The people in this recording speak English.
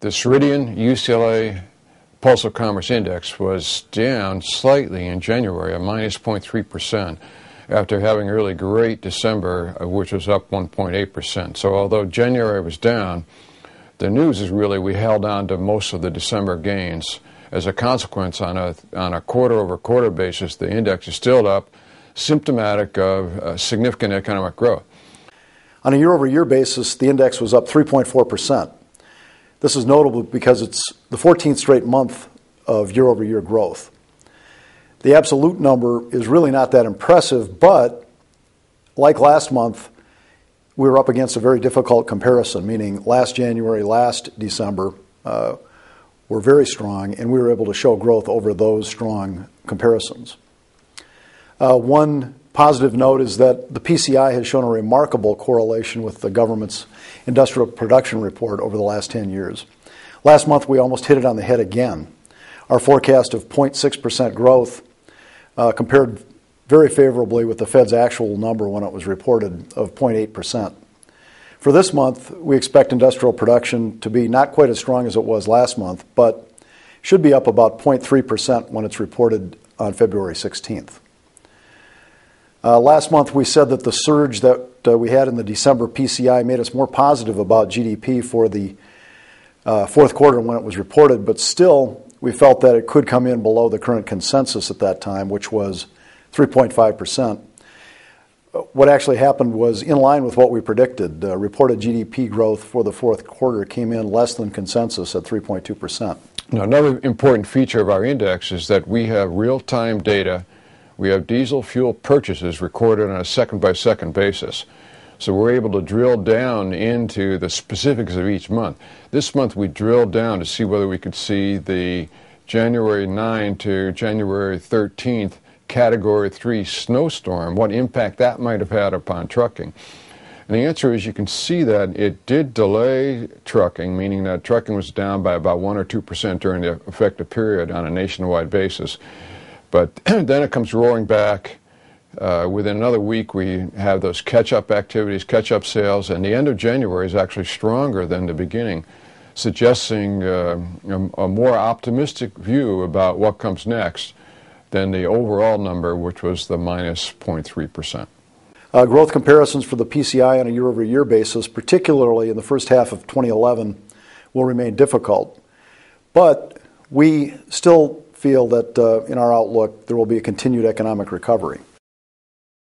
The Ceridian UCLA Pulse of Commerce Index was down slightly in January, a minus 0.3%, after having a really great December, which was up 1.8%. So although January was down, the news is really we held on to most of the December gains. As a consequence, on a quarter-over-quarter basis, the index is still up, symptomatic of significant economic growth. On a year-over-year basis, the index was up 3.4%. This is notable because it's the 14th straight month of year-over-year growth. The absolute number is really not that impressive, but like last month, we were up against a very difficult comparison, meaning last January, last December were very strong, and we were able to show growth over those strong comparisons. One positive note is that the PCI has shown a remarkable correlation with the government's industrial production report over the last 10 years. Last month, we almost hit it on the head again. Our forecast of 0.6% growth compared very favorably with the Fed's actual number when it was reported of 0.8%. For this month, we expect industrial production to be not quite as strong as it was last month, but should be up about 0.3% when it's reported on February 16th. Last month, we said that the surge that we had in the December PCI made us more positive about GDP for the fourth quarter when it was reported, but still, we felt that it could come in below the current consensus at that time, which was 3.5%. What actually happened was in line with what we predicted. Reported GDP growth for the fourth quarter came in less than consensus at 3.2%. Now, another important feature of our index is that we have real-time data. We have diesel fuel purchases recorded on a second-by-second basis. So we're able to drill down into the specifics of each month. This month we drilled down to see whether we could see the January 9 to January 13th Category 3 snowstorm, what impact that might have had upon trucking. And the answer is you can see that it did delay trucking, meaning that trucking was down by about 1 or 2% during the effective period on a nationwide basis. But then it comes roaring back. Within another week, we have those catch-up activities, catch-up sales, and the end of January is actually stronger than the beginning, suggesting a more optimistic view about what comes next than the overall number, which was the minus 0.3%. Growth comparisons for the PCI on a year-over-year basis, particularly in the first half of 2011, will remain difficult. But we still feel that in our outlook there will be a continued economic recovery.